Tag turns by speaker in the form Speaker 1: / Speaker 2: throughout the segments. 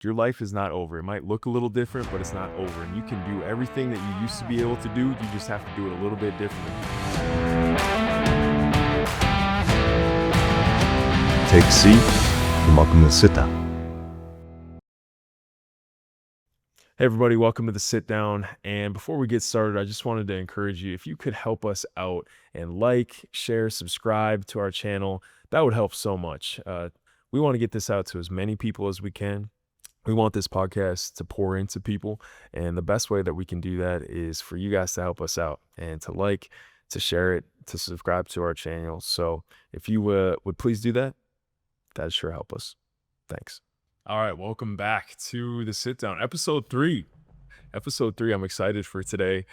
Speaker 1: your life is not over. It might look a little different, but it's not over. And you can do everything that you used to be able to do. You just have to do it a little bit differently.
Speaker 2: Take a seat and welcome to Sit Down.
Speaker 1: Hey everybody, welcome to the Sit Down. And before we get started, I just wanted to encourage you, if you could help us out and like, share, subscribe to our channel, that would help so much. We want to get this out to as many people as we can. We want this podcast to pour into people. And the best way that we can do that is for you guys to help us out and to like, to share it, to subscribe to our channel. So if you would please do that, that'd sure help us. Thanks. All right, welcome back to the Sit Down, episode 3. I'm excited for today.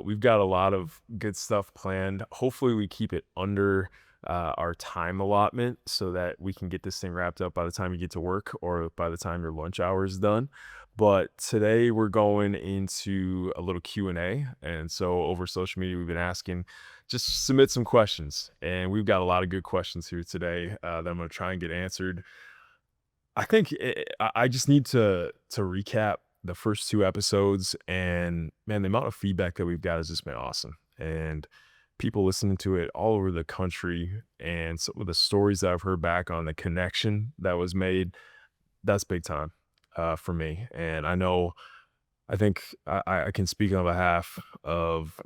Speaker 1: We've got a lot of good stuff planned. Hopefully we keep it under our time allotment so that we can get this thing wrapped up by the time you get to work or by the time your lunch hour is done. But today we're going into a little Q&A. And so over social media, we've been asking, just submit some questions. And we've got a lot of good questions here today that I'm going to try and get answered. I think I just need to recap the first 2 episodes, and man, the amount of feedback that we've got has just been awesome. And people listening to it all over the country, and some of the stories that I've heard back on the connection that was made, that's big time for me. And I think I can speak on behalf of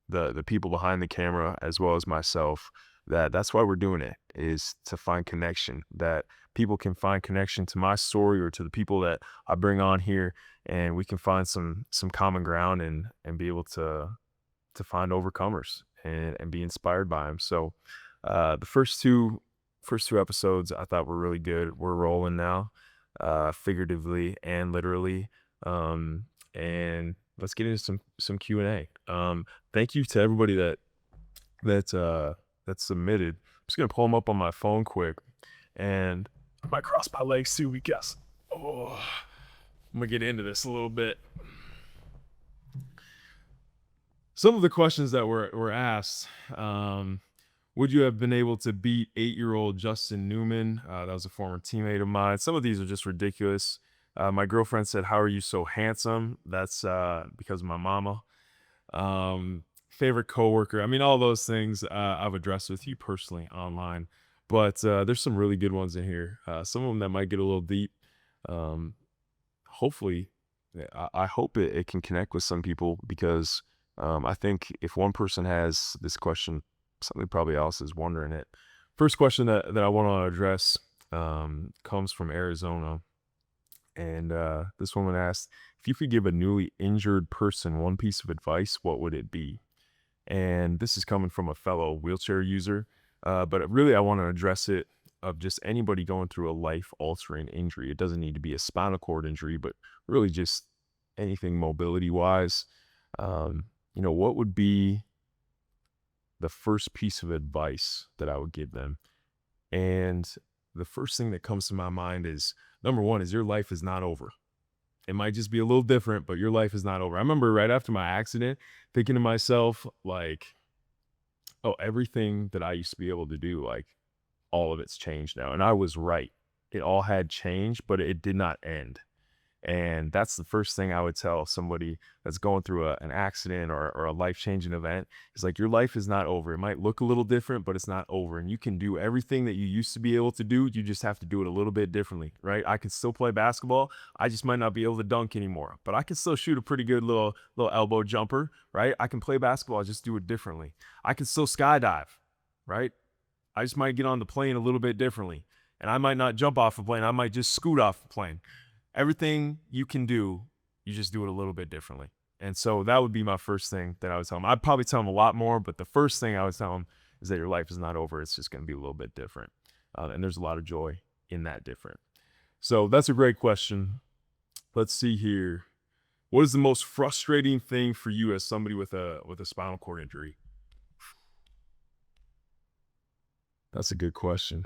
Speaker 1: the people behind the camera as well as myself, that's why we're doing it, is to find connection, that people can find connection to my story or to the people that I bring on here, and we can find some common ground and be able to find overcomers and be inspired by them. So the first two episodes I thought were really good. We're rolling now, figuratively and literally. And let's get into some Q&A. Thank you to everybody that submitted. I'm just gonna pull them up on my phone quick, and I might cross my legs too, because I'm gonna get into this a little bit. Some of the questions that were asked, would you have been able to beat 8-year-old Justin Newman? That was a former teammate of mine. Some of these are just ridiculous. My girlfriend said, "How are you so handsome?" That's because of my mama. Favorite coworker. I mean, all those things I've addressed with you personally online, but there's some really good ones in here. Some of them that might get a little deep. Hopefully, I hope it can connect with some people, because I think if one person has this question, somebody probably else is wondering it. First question that I want to address comes from Arizona. And this woman asked, if you could give a newly injured person one piece of advice, what would it be? And this is coming from a fellow wheelchair user. But really, I want to address it of just anybody going through a life-altering injury. It doesn't need to be a spinal cord injury, but really just anything mobility-wise. What would be the first piece of advice that I would give them? And the first thing that comes to my mind is, number one, is your life is not over. It might just be a little different, but your life is not over. I remember right after my accident thinking to myself, like, oh, everything that I used to be able to do, like, all of it's changed now. And I was right. It all had changed, but it did not end. And that's the first thing I would tell somebody that's going through an accident or a life-changing event. Is like, your life is not over. It might look a little different, but it's not over. And you can do everything that you used to be able to do. You just have to do it a little bit differently, right? I can still play basketball. I just might not be able to dunk anymore, but I can still shoot a pretty good little elbow jumper, right? I can play basketball, just do it differently. I can still skydive, right? I just might get on the plane a little bit differently. And I might not jump off a plane. I might just scoot off the plane. Everything you can do, you just do it a little bit differently. And so that would be my first thing that I would tell them. I'd probably tell them a lot more, but the first thing I would tell them is that your life is not over. It's just going to be a little bit different. And there's a lot of joy in that different. So that's a great question. Let's see here. What is the most frustrating thing for you as somebody with a spinal cord injury? That's a good question.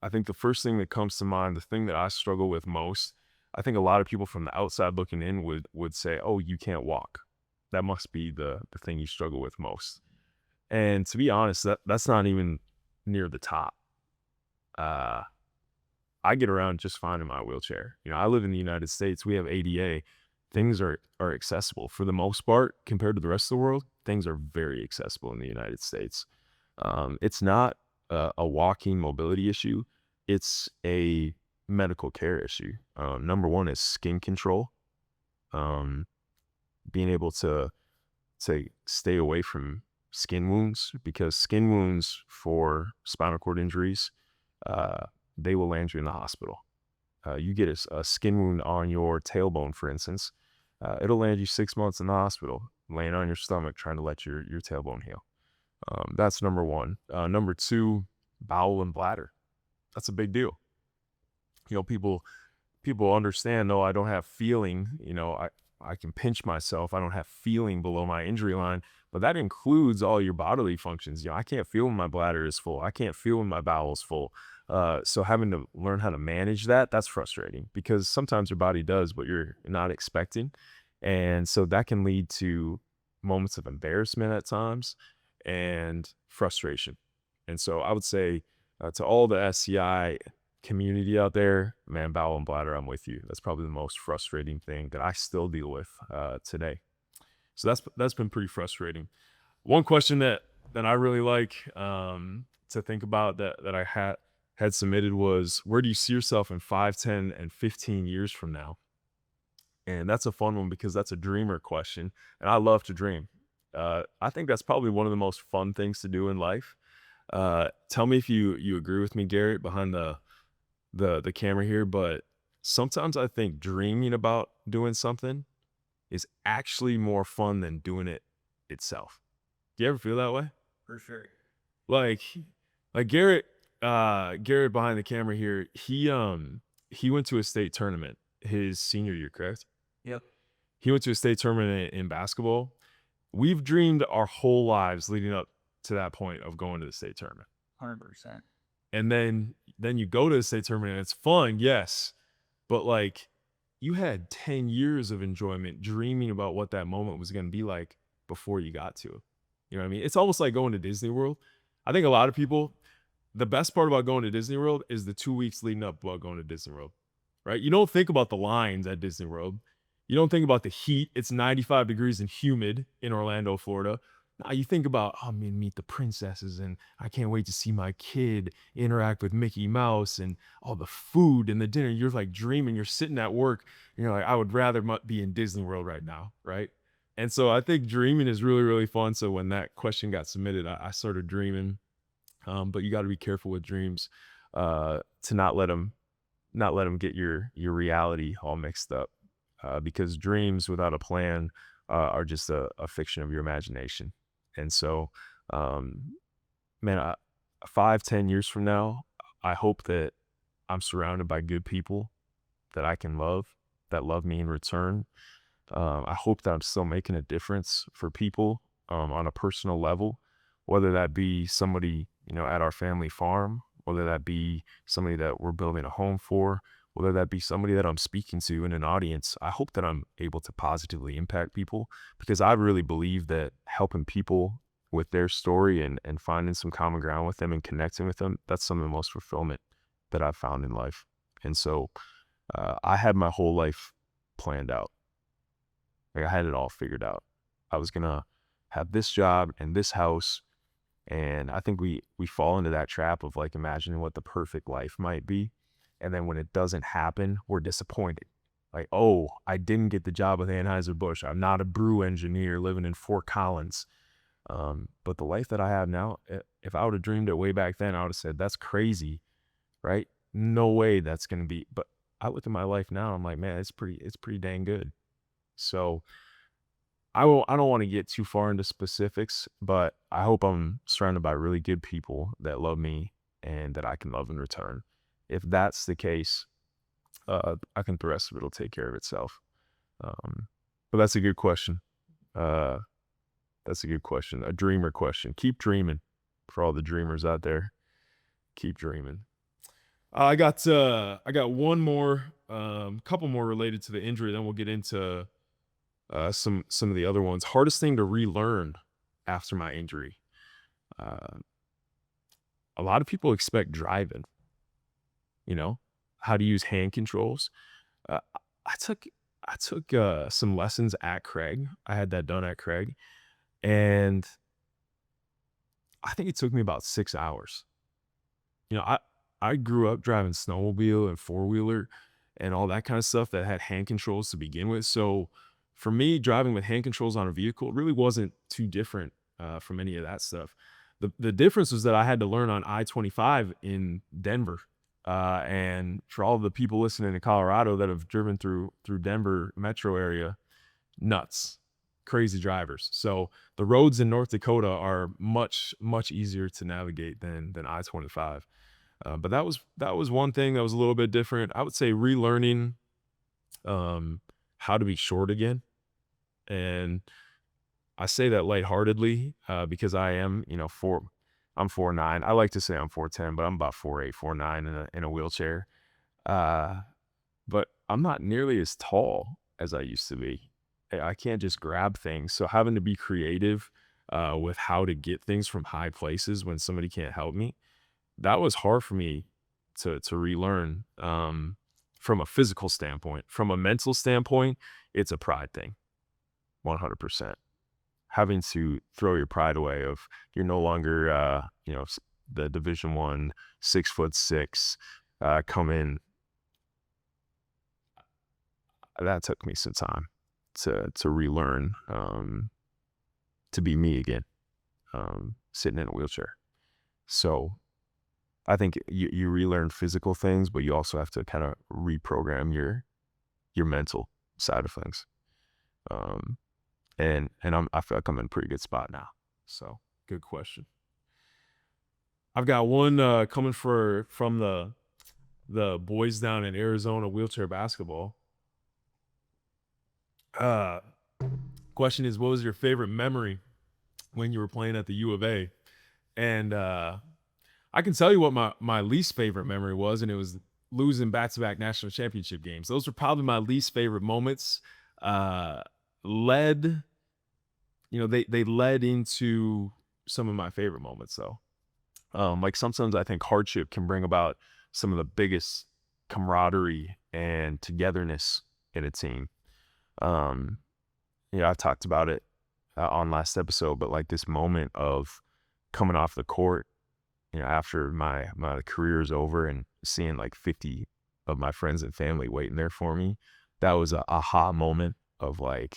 Speaker 1: I think the first thing that comes to mind, the thing that I struggle with most, I think a lot of people from the outside looking in would say, oh, you can't walk. That must be the thing you struggle with most. And to be honest, that's not even near the top. Uh, I get around just fine in my wheelchair. I live in the United States. We have ADA. Things are accessible for the most part compared to the rest of the world. Things are very accessible in the United States. It's not a walking mobility issue. It's a medical care issue. Number one is skin control. Um, Being able to stay away from skin wounds, because skin wounds for spinal cord injuries, uh, they will land you in the hospital. You get a skin wound on your tailbone, for instance, it'll land you 6 months in the hospital, laying on your stomach, trying to let your tailbone heal. That's number one. Number two, bowel and bladder. That's a big deal. People understand, no, I don't have feeling, I can pinch myself. I don't have feeling below my injury line, but that includes all your bodily functions. I can't feel when my bladder is full. I can't feel when my bowel's full. So having to learn how to manage that, that's frustrating, because sometimes your body does what you're not expecting. And so that can lead to moments of embarrassment at times and frustration. And so I would say, to all the SCI community out there, man, bowel and bladder, I'm with you. That's probably the most frustrating thing that I still deal with today. So that's been pretty frustrating. One question that I really like to think about, that I had submitted, was, where do you see yourself in 5, 10, and 15 years from now? And that's a fun one, because that's a dreamer question, and I love to dream. I think that's probably one of the most fun things to do in life. Tell me if you agree with me, Garrett, behind the camera here, but sometimes I think dreaming about doing something is actually more fun than doing it itself. Do you ever feel that way?
Speaker 3: For sure.
Speaker 1: Like like Garrett behind the camera here, he went to a state tournament his senior year, correct?
Speaker 3: Yep.
Speaker 1: He went to a state tournament in basketball. We've dreamed our whole lives leading up to that point of going to the state tournament.
Speaker 3: 100%.
Speaker 1: And then you go to the state tournament and it's fun, yes. But like, you had 10 years of enjoyment dreaming about what that moment was going to be like before you got to it. You know what I mean? It's almost like going to Disney World. I think a lot of people, the best part about going to Disney World is the 2 weeks leading up about going to Disney World, right? You don't think about the lines at Disney World. You don't think about the heat. It's 95 degrees and humid in Orlando, Florida. Now you think about, oh, man, meet the princesses, and I can't wait to see my kid interact with Mickey Mouse, and all the food and the dinner. You're like dreaming. You're sitting at work. And you're like, I would rather be in Disney World right now, right? And so I think dreaming is really, really fun. So when that question got submitted, I started dreaming. But you got to be careful with dreams, to not let them get your reality all mixed up, because dreams without a plan are just a fiction of your imagination. And so, man, 5, 10 years from now, I hope that I'm surrounded by good people that I can love, that love me in return. I hope that I'm still making a difference for people, on a personal level, whether that be somebody, at our family farm, whether that be somebody that we're building a home for, whether that be somebody that I'm speaking to in an audience. I hope that I'm able to positively impact people, because I really believe that helping people with their story, and finding some common ground with them and connecting with them, that's some of the most fulfillment that I've found in life. And so, I had my whole life planned out. Like, I had it all figured out. I was gonna have this job and this house, and I think we fall into that trap of like imagining what the perfect life might be. And then when it doesn't happen, we're disappointed. Like, oh, I didn't get the job with Anheuser-Busch. I'm not a brew engineer living in Fort Collins. But the life that I have now, if I would have dreamed it way back then, I would have said, that's crazy, right? No way that's gonna be. But I look at my life now, I'm like, man, it's pretty dang good. So I don't want to get too far into specifics, but I hope I'm surrounded by really good people that love me and that I can love in return. If that's the case, I think the rest of it will take care of itself. But that's a good question. Uh, that's a good question. A dreamer question. Keep dreaming, for all the dreamers out there. Keep dreaming. I got one more, couple more related to the injury. Then we'll get into some of the other ones. Hardest thing to relearn after my injury. Uh, a lot of people expect driving. you know, how to use hand controls. Uh, I took I took some lessons at Craig. I had that done at Craig, and I think it took me about 6 hours. I grew up driving snowmobile and four wheeler and all that kind of stuff that had hand controls to begin with. So for me, driving with hand controls on a vehicle really wasn't too different from any of that stuff. The difference was that I had to learn on I-25 in Denver. And for all the people listening in Colorado that have driven through Denver metro area, nuts, crazy drivers. So the roads in North Dakota are much easier to navigate than I-25. But that was one thing that was a little bit different. I would say relearning how to be short again, and I say that lightheartedly because I am, I'm 4'9". I like to say I'm 4'10", but I'm about 4'8", 4'9" in a wheelchair. Uh, but I'm not nearly as tall as I used to be. I can't just grab things. So having to be creative with how to get things from high places when somebody can't help me, that was hard for me to relearn from a physical standpoint. From a mental standpoint, it's a pride thing, 100%. Having to throw your pride away of you're no longer, the Division 1, 6'6", come in. That took me some time to relearn to be me again, sitting in a wheelchair. So I think you relearn physical things, but you also have to kind of reprogram your mental side of things. And I feel like I'm in a pretty good spot now. So good question. I've got one coming from the boys down in Arizona wheelchair basketball. Uh, Question is, what was your favorite memory when you were playing at the U of A? And I can tell you what my least favorite memory was, and it was losing back-to-back national championship games. Those were probably my least favorite moments. Uh, led, they led into some of my favorite moments, though. Like sometimes I think hardship can bring about some of the biggest camaraderie and togetherness in a team. Um, I talked about it on last episode, but like this moment of coming off the court, after my career is over and seeing like 50 of my friends and family waiting there for me, that was a aha moment of like,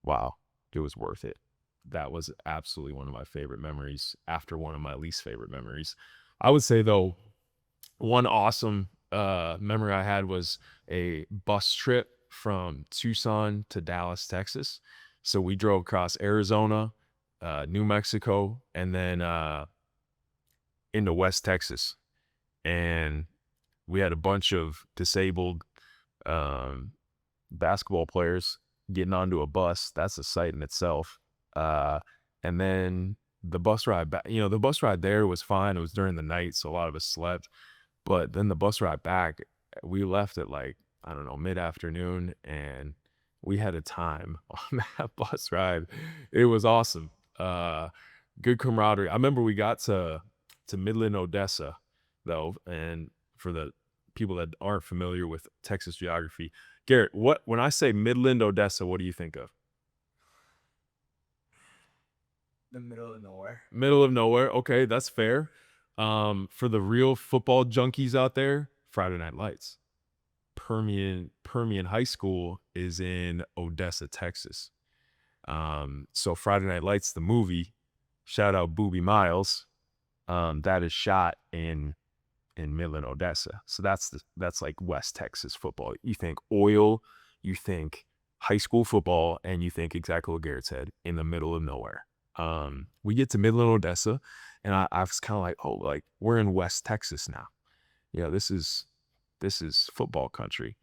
Speaker 1: wow, it was worth it. That was absolutely one of my favorite memories after one of my least favorite memories. I would say though, one awesome memory I had was a bus trip from Tucson to Dallas, Texas. So we drove across Arizona, New Mexico, and then into West Texas. And we had a bunch of disabled um, basketball players getting onto a bus. That's a sight in itself. And then the bus ride back, the bus ride there was fine. It was during the night, so a lot of us slept. But then the bus ride back, we left at like, I don't know, mid-afternoon, and we had a time on that bus ride. It was awesome. Good camaraderie. I remember we got to Midland, Odessa, though, and for the people that aren't familiar with Texas geography, Garrett, when I say Midland, Odessa, what do you think of?
Speaker 3: The middle of nowhere.
Speaker 1: Middle of nowhere. Okay, that's fair. For the real football junkies out there, Friday Night Lights. Permian High School is in Odessa, Texas. So Friday Night Lights, the movie, shout out Booby Miles, that is shot in Midland, Odessa. So that's like West Texas football. You think oil, you think high school football, and you think exactly what Garrett said, in the middle of nowhere. We get to Midland, Odessa, and I was kind of like, oh, like we're in West Texas now. This is football country.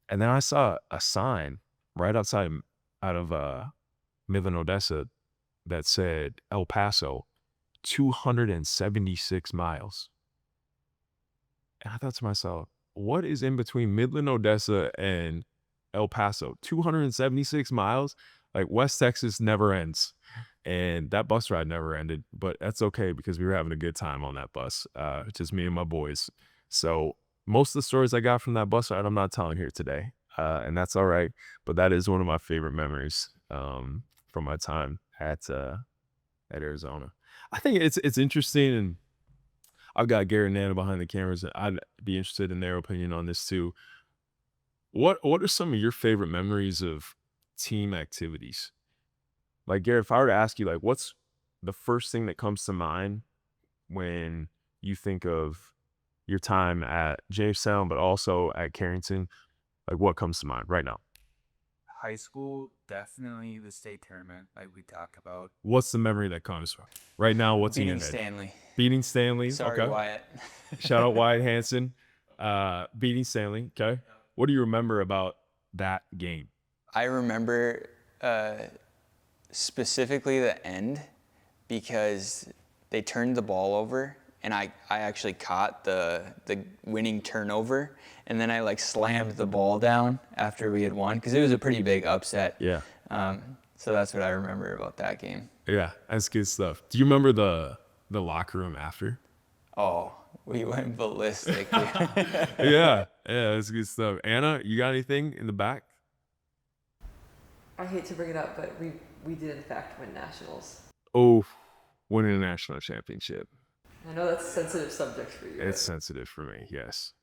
Speaker 1: And then I saw a sign right outside out of Midland, Odessa that said El Paso, 276 miles. And I thought to myself, what is in between Midland, Odessa and El Paso? 276 miles? Like West Texas never ends. And that bus ride never ended, but that's okay because we were having a good time on that bus. Just me and my boys. So most of the stories I got from that bus ride, I'm not telling here today, and that's all right. But that is one of my favorite memories from my time at Arizona. I think it's interesting, and I've got Garrett and Nana behind the cameras, and I'd be interested in their opinion on this too. What are some of your favorite memories of team activities? Like Garrett, if I were to ask you, like, what's the first thing that comes to mind when you think of your time at Jamestown, but also at Carrington? Like, what comes to mind right now?
Speaker 3: High school, definitely the state tournament, like we talk about.
Speaker 1: What's the memory that comes from right now? What's in your
Speaker 4: Beating
Speaker 1: head?
Speaker 4: Stanley.
Speaker 1: Beating Stanley.
Speaker 4: Sorry,
Speaker 1: Okay.
Speaker 4: Wyatt.
Speaker 1: Shout out Wyatt Hansen. Beating Stanley. Okay. What do you remember about that game?
Speaker 4: I remember specifically the end because they turned the ball over and I actually caught the winning turnover, and then I like slammed the ball down after we had won because it was a pretty big upset.
Speaker 1: Yeah.
Speaker 4: So that's what I remember about that game.
Speaker 1: Yeah. That's good stuff. Do you remember the locker room after?
Speaker 4: Oh, we went ballistic.
Speaker 1: Yeah. Yeah. That's good stuff. Anna, you got anything in the back?
Speaker 5: I hate to bring it up, but we did in fact win nationals.
Speaker 1: Oh, winning a national championship.
Speaker 5: I know that's a sensitive subject for you.
Speaker 1: It's sensitive for me, yes.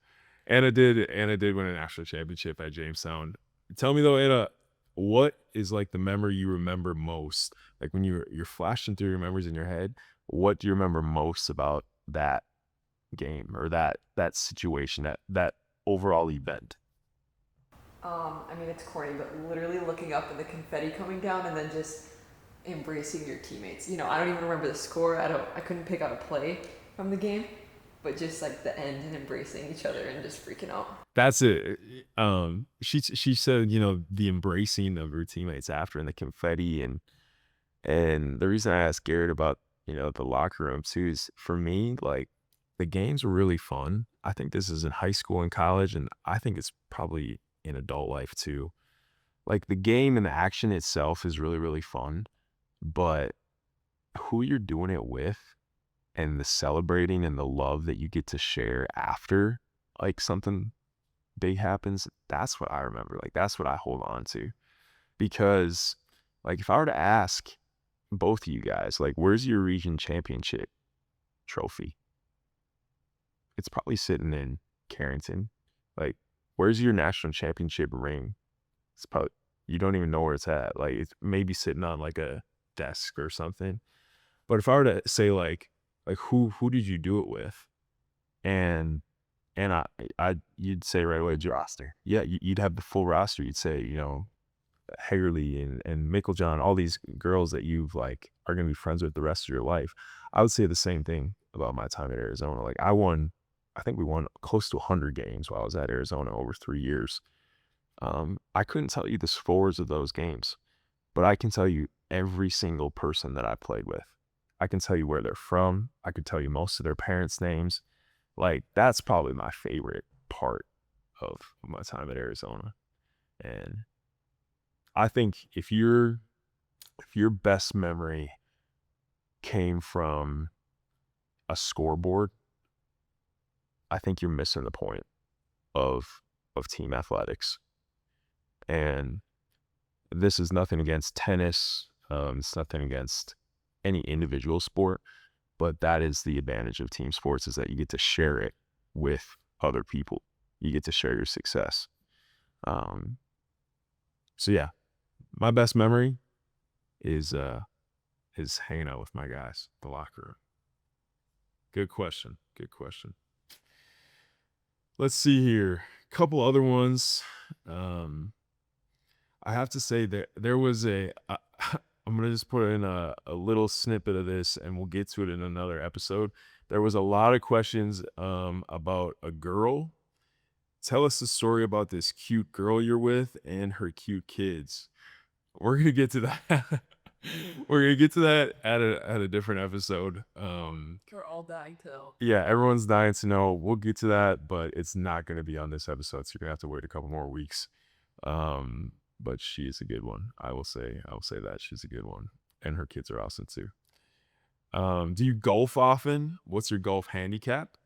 Speaker 1: Anna did win a national championship at Jamestown. Tell me though, Anna, what is like the memory you remember most? Like when you're flashing through your memories in your head, what do you remember most about that game or that situation, that overall event?
Speaker 5: I mean, it's corny, but literally looking up and the confetti coming down and then just embracing your teammates. You know, I don't even remember the score. I couldn't pick out a play from the game, but just like the end and embracing each other and just freaking out.
Speaker 1: That's it. She said, the embracing of her teammates after and the confetti and the reason I asked Garrett about, the locker room too is for me, like the games were really fun. I think this is in high school and college, and I think it's probably in adult life too. Like the game and the action itself is really, really fun, but who you're doing it with and the celebrating and the love that you get to share after like something big happens, that's what I remember. Like that's what I hold on to. Because like if I were to ask both of you guys, like where's your region championship trophy? It's probably sitting in Carrington. Like where's your national championship ring? It's probably, you don't even know where it's at. Like it's maybe sitting on like a desk or something. But if I were to say like who did you do it with? And you'd say right away, roster. Yeah, you'd have the full roster. You'd say, Hagerly and Micklejohn, all these girls that you've like are gonna be friends with the rest of your life. I would say the same thing about my time at Arizona. Like I think we won close to 100 games while I was at Arizona over 3 years. I couldn't tell you the scores of those games, but I can tell you every single person that I played with. I can tell you where they're from. I could tell you most of their parents' names. Like that's probably my favorite part of my time at Arizona. And I think if your best memory came from a scoreboard, I think you're missing the point of team athletics. And this is nothing against tennis. It's nothing against any individual sport, but that is the advantage of team sports is that you get to share it with other people. You get to share your success. So yeah, my best memory is hanging out with my guys, the locker room. Good question. Good question. Let's see here. A couple other ones. I have to say that there was I'm going to just put in a little snippet of this and we'll get to it in another episode. There was a lot of questions about a girl. Tell us the story about this cute girl you're with and her cute kids. We're going to get to that. We're going to get to that at a different episode.
Speaker 5: We're all dying to know.
Speaker 1: Yeah, everyone's dying to know. We'll get to that, but it's not going to be on this episode, so you're going to have to wait a couple more weeks. But she is a good one. I will say that she's a good one. And her kids are awesome too. Do you golf often? What's your golf handicap?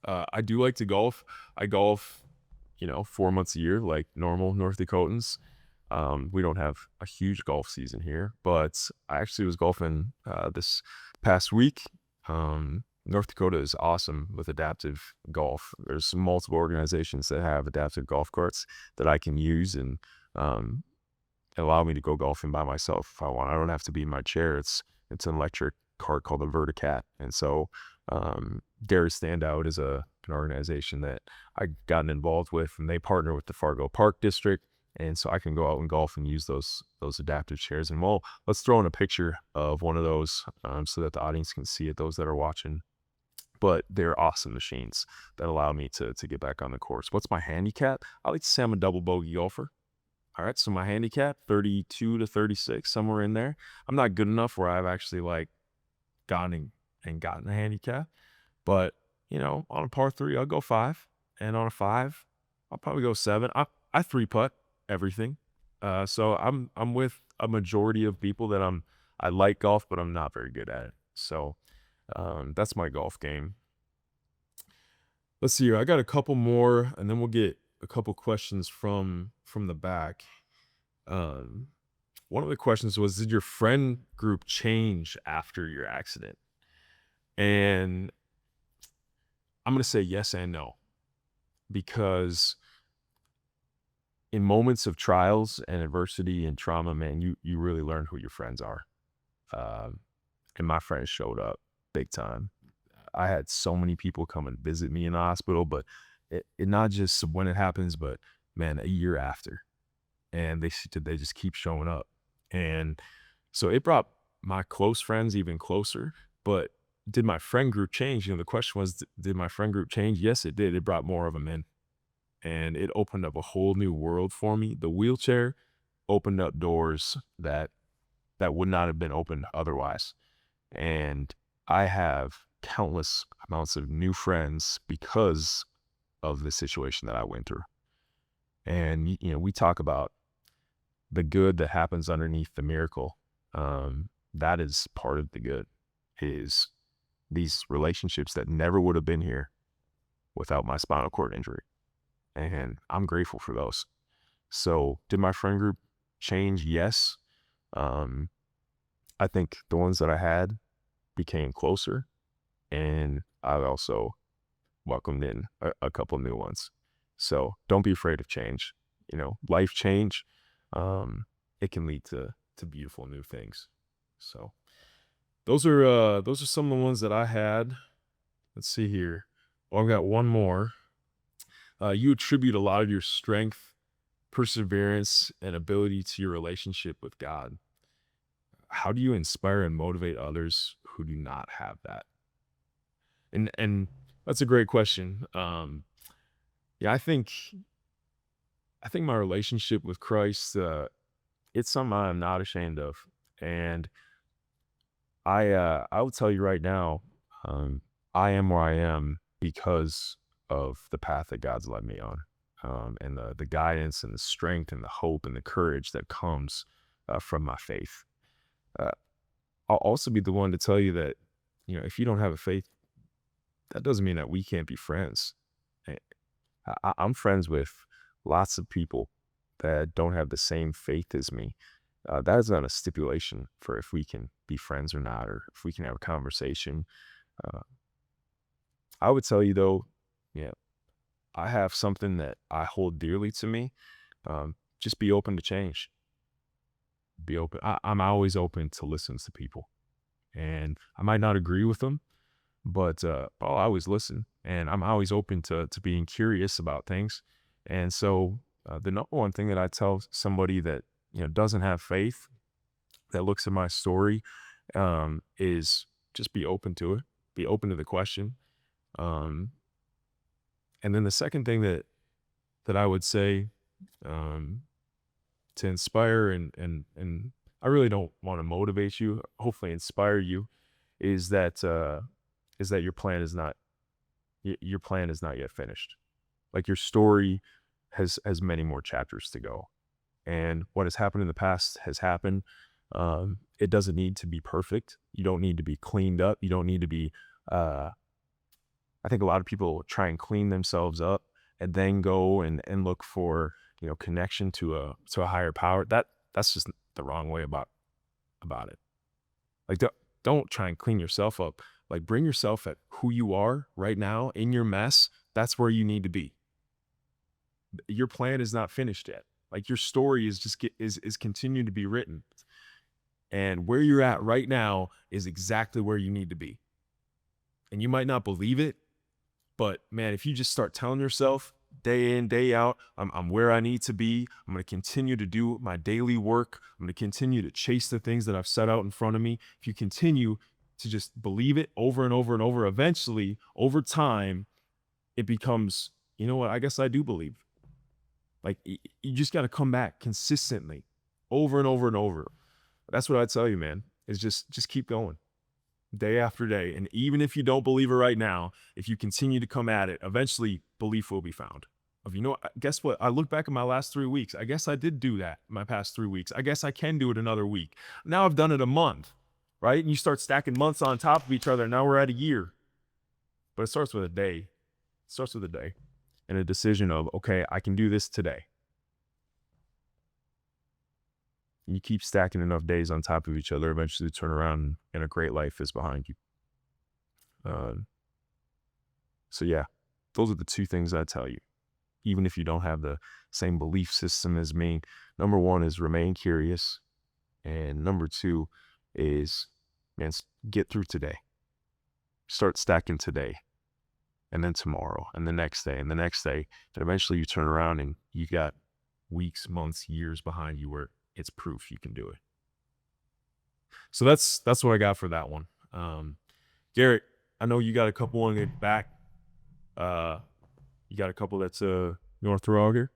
Speaker 1: I do like to golf. I golf, 4 months a year, like normal North Dakotans. We don't have a huge golf season here, but I actually was golfing this past week. North Dakota is awesome with adaptive golf. There's multiple organizations that have adaptive golf carts that I can use and um, allow me to go golfing by myself if I want. I don't have to be in my chair. It's an electric cart called a Verticat, and so Dare Standout is an organization that I gotten involved with, and they partner with the Fargo Park District, and so I can go out and golf and use those adaptive chairs. And well, let's throw in a picture of one of those so that the audience can see it. Those that are watching, but they're awesome machines that allow me to get back on the course. What's my handicap? I like to say I'm a double bogey golfer. All right, so my handicap 32 to 36, somewhere in there. I'm not good enough where I've actually like gone and gotten a handicap, but on a par three, I'll go five, and on a five, I'll probably go seven. I three putt everything, so I'm with a majority of people that I like golf, but I'm not very good at it. So that's my golf game. Let's see here. I got a couple more, and then we'll get a couple questions from the back. Um, One of the questions was, did your friend group change after your accident? And I'm gonna say yes and no, because in moments of trials and adversity and trauma, man, you really learn who your friends are. Um, and my friends showed up big time. I had so many people come and visit me in the hospital, but it not just when it happens, but man, a year after, and they just keep showing up, and so it brought my close friends even closer. But did my friend group change? The question was, did my friend group change? Yes, it did. It brought more of them in, and it opened up a whole new world for me. The wheelchair opened up doors that would not have been opened otherwise. And I have countless amounts of new friends because of the situation that I went through. And, we talk about the good that happens underneath the miracle. That is part of the good, is these relationships that never would have been here without my spinal cord injury. And I'm grateful for those. So did my friend group change? Yes. I think the ones that I had became closer, and I also welcomed in a couple new ones. So don't be afraid of change. Life change, it can lead to beautiful new things. So those are some of the ones that I had. Let's see here. Well, I've got one more. You attribute a lot of your strength, perseverance, and ability to your relationship with God. How do you inspire and motivate others who do not have that? And that's a great question. Yeah, I think my relationship with Christ, it's something I'm not ashamed of. And I will tell you right now, I am where I am because of the path that God's led me on, and the guidance and the strength and the hope and the courage that comes from my faith. Uh, I'll also be the one to tell you that, if you don't have a faith, that doesn't mean that we can't be friends. Eh, I'm friends with lots of people that don't have the same faith as me. That is not a stipulation for if we can be friends or not, or if we can have a conversation. Uh, I would tell you though, yeah, I have something that I hold dearly to me. Just be open to change. Be open. I'm always open to listen to people, and I might not agree with them, but I'll always listen, and I'm always open to being curious about things. And so the number one thing that I tell somebody that doesn't have faith, that looks at my story, is just be open to it, be open to the question. Um, and then the second thing that I would say, um, to inspire and I really don't want to motivate you, hopefully inspire you, is that your plan is not yet finished. Like, your story has many more chapters to go, and what has happened in the past has happened. It doesn't need to be perfect. You don't need to be cleaned up. You don't need to be I think a lot of people try and clean themselves up and then go and look for, connection to a higher power. That's just the wrong way about it. Like, don't try and clean yourself up. Like, bring yourself at who you are right now in your mess. That's where you need to be. Your plan is not finished yet. Like, your story is continuing to be written. And where you're at right now is exactly where you need to be. And you might not believe it, but man, if you just start telling yourself day in, day out, I'm where I need to be. I'm going to continue to do my daily work. I'm going to continue to chase the things that I've set out in front of me. If you continue to just believe it over and over and over, eventually, over time, it becomes, you know what, I guess I do believe. Like, you just got to come back consistently over and over and over. That's what I tell you, man, is just keep going day after day. And even if you don't believe it right now, if you continue to come at it, eventually belief will be found. Guess what? I look back at my last 3 weeks. I guess I did do that my past 3 weeks. I guess I can do it another week. Now I've done it a month, right? And you start stacking months on top of each other. Now we're at a year. But it starts with a day. It starts with a day and a decision of, okay, I can do this today. You keep stacking enough days on top of each other, eventually turn around and a great life is behind you. So yeah, those are the two things I tell you. Even if you don't have the same belief system as me, number one is remain curious. And number two is, man, get through today. Start stacking today. And then tomorrow and the next day and the next day. And eventually you turn around and you got weeks, months, years behind you where it's proof you can do it. So that's what I got for that one. Garrett, I know you got a couple on your back. You got a couple that's you want to throw out here?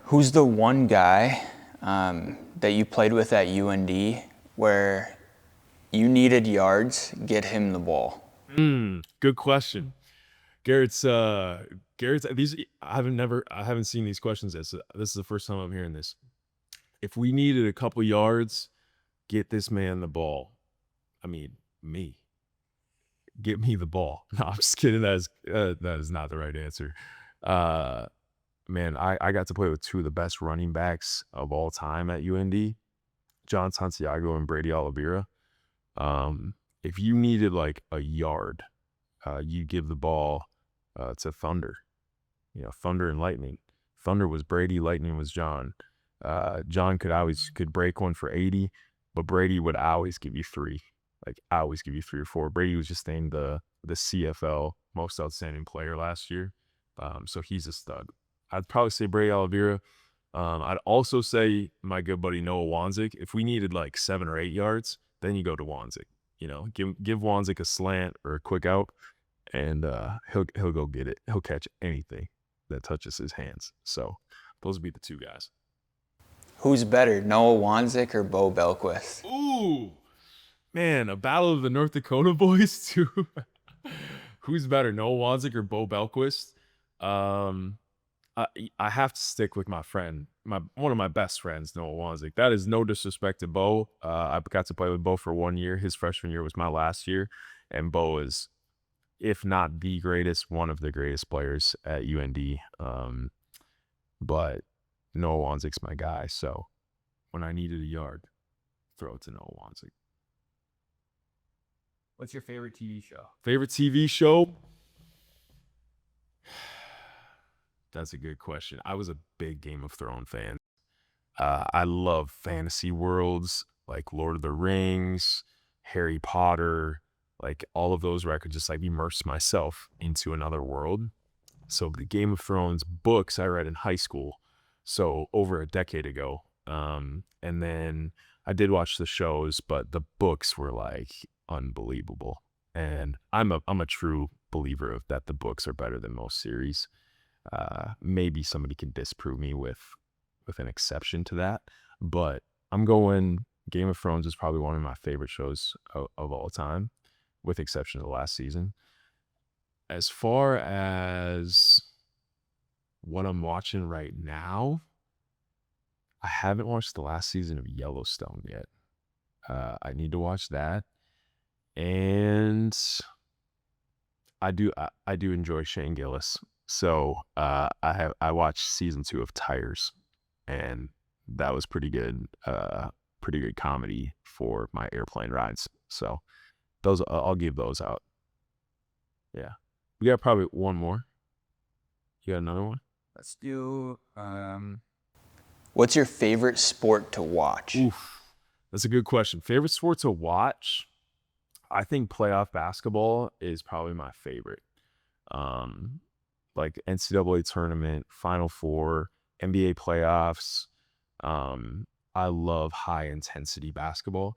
Speaker 4: Who's the one guy that you played with at UND where you needed yards, get him the ball?
Speaker 1: Good question. Garrett's these I haven't seen these questions. This is the first time I'm hearing this. If we needed a couple yards, get this man the ball. I mean, me. Get me the ball. No, I'm just kidding. That is not the right answer. Man, I got to play with two of the best running backs of all time at UND, John Santiago and Brady Oliveira. If you needed like a yard, you give the ball to Thunder. Thunder and Lightning. Thunder was Brady, Lightning was John. John could break one for 80, but Brady would always give you 3. Like, always give you 3 or 4. Brady was just named the CFL Most Outstanding Player last year. So he's a stud. I'd probably say Brady Oliveira. I'd also say my good buddy Noah Wanzik. If we needed like 7 or 8 yards, then you go to Wanzik. Give Wanzik a slant or a quick out, and he'll go get it. He'll catch anything that touches his hands. So those would be the two guys.
Speaker 4: Who's better, Noah Wanzik or Bo Belquist?
Speaker 1: Ooh, man, a battle of the North Dakota boys too. Who's better, Noah Wanzik or Bo Belquist? I have to stick with my friend, one of my best friends, Noah Wanzik. That is no disrespect to Bo. I got to play with Bo for 1 year. His freshman year was my last year, and Bo is, if not the greatest, one of the greatest players at UND. But Noah Wanzik's my guy. So when I needed a yard, throw it to Noah Wanzik.
Speaker 3: What's your favorite TV show?
Speaker 1: Favorite TV show? That's a good question. I was a big Game of Thrones fan. I love fantasy worlds like Lord of the Rings, Harry Potter, like all of those where I could just like immerse myself into another world. So the Game of Thrones books I read in high school, so over a decade ago. And then I did watch the shows, but the books were like unbelievable. And I'm a true believer of that the books are better than most series. Maybe somebody can disprove me with an exception to that, but I'm going Game of Thrones is probably one of my favorite shows of all time, with exception of the last season. As far as what I'm watching right now, I haven't watched the last season of Yellowstone yet. I need to watch that. And I do enjoy Shane Gillis. So I watched season 2 of Tires, and that was pretty good comedy for my airplane rides. So those I'll give those out. Yeah. We got probably one more. You got another one?
Speaker 3: Let's do
Speaker 4: What's your favorite sport to watch?
Speaker 1: Oof. That's a good question. Favorite sport to watch? I think playoff basketball is probably my favorite. Um, like NCAA tournament, Final Four, NBA playoffs. Um, I love high intensity basketball.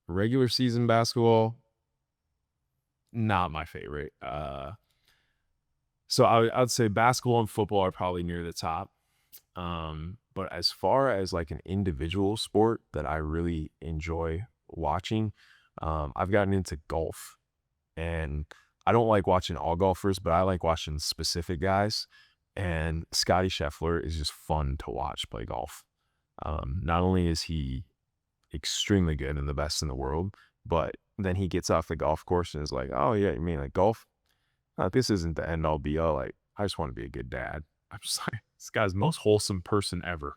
Speaker 1: Regular season basketball, not my favorite. So I'd say basketball and football are probably near the top. But as far as like an individual sport that I really enjoy watching, I've gotten into golf, and I don't like watching all golfers, but I like watching specific guys. And Scotty Scheffler is just fun to watch play golf. Not only is he extremely good and the best in the world, but then he gets off the golf course and is like, "Oh yeah, you mean like golf? This isn't the end all be all. Like, I just want to be a good dad." I'm just like, this guy's the most wholesome person ever.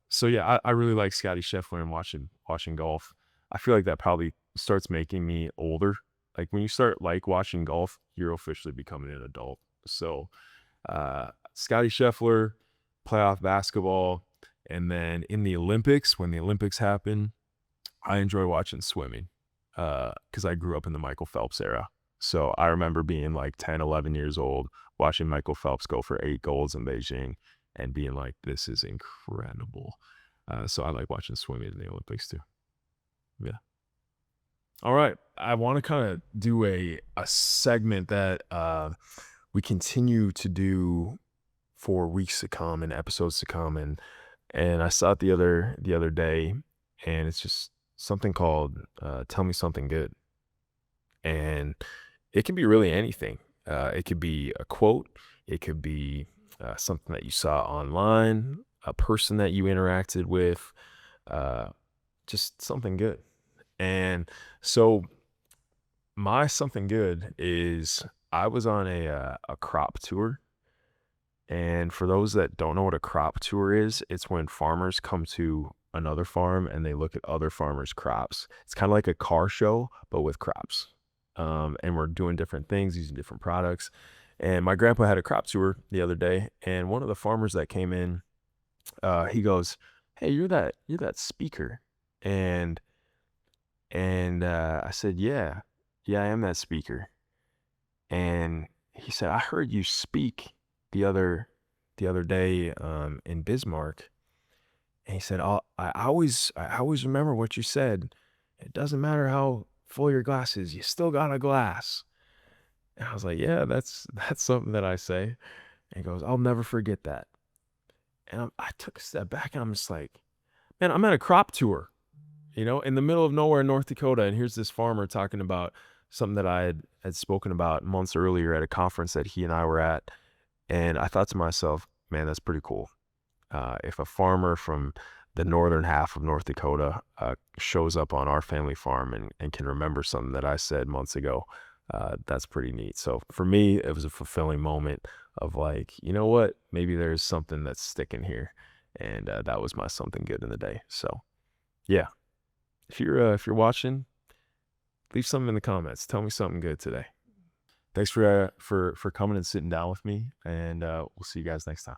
Speaker 1: So yeah, I really like Scotty Scheffler and watching golf. I feel like that probably starts making me older. Like when you start like watching golf, you're officially becoming an adult. So Scotty Scheffler, playoff basketball, and then in the Olympics, when the Olympics happen, I enjoy watching swimming because I grew up in the Michael Phelps era. So I remember being like 10, 11 years old, watching Michael Phelps go for 8 golds in Beijing and being like, this is incredible. So I like watching swimming in the Olympics too. Yeah. All right. I want to kind of do a segment that we continue to do for weeks to come and episodes to come. And I saw it the other day, and it's just something called Tell Me Something Good. And it can be really anything. It could be a quote. It could be something that you saw online, a person that you interacted with, just something good. And so my something good is I was on a crop tour. And for those that don't know what a crop tour is, it's when farmers come to another farm and they look at other farmers' crops. It's kind of like a car show, but with crops. And we're doing different things, using different products. And my grandpa had a crop tour the other day, and one of the farmers that came in, he goes, "Hey, you're that speaker," and I said, "Yeah, I am that speaker." And he said, "I heard you speak the other day in Bismarck." And he said, I always remember what you said. It doesn't matter how full your glass is, you still got a glass." And I was like, "Yeah, that's something that I say." And he goes, "I'll never forget that." And I took a step back, and I'm just like, man, I'm at a crop tour, in the middle of nowhere in North Dakota. And here's this farmer talking about something that I had spoken about months earlier at a conference that he and I were at. And I thought to myself, man, that's pretty cool. If a farmer from the northern half of North Dakota shows up on our family farm and can remember something that I said months ago, that's pretty neat. So for me, it was a fulfilling moment of like, you know what, maybe there's something that's sticking here. And that was my something good in the day. So yeah, if you're watching, leave something in the comments. Tell me something good today. Thanks for coming and sitting down with me, and we'll see you guys next time.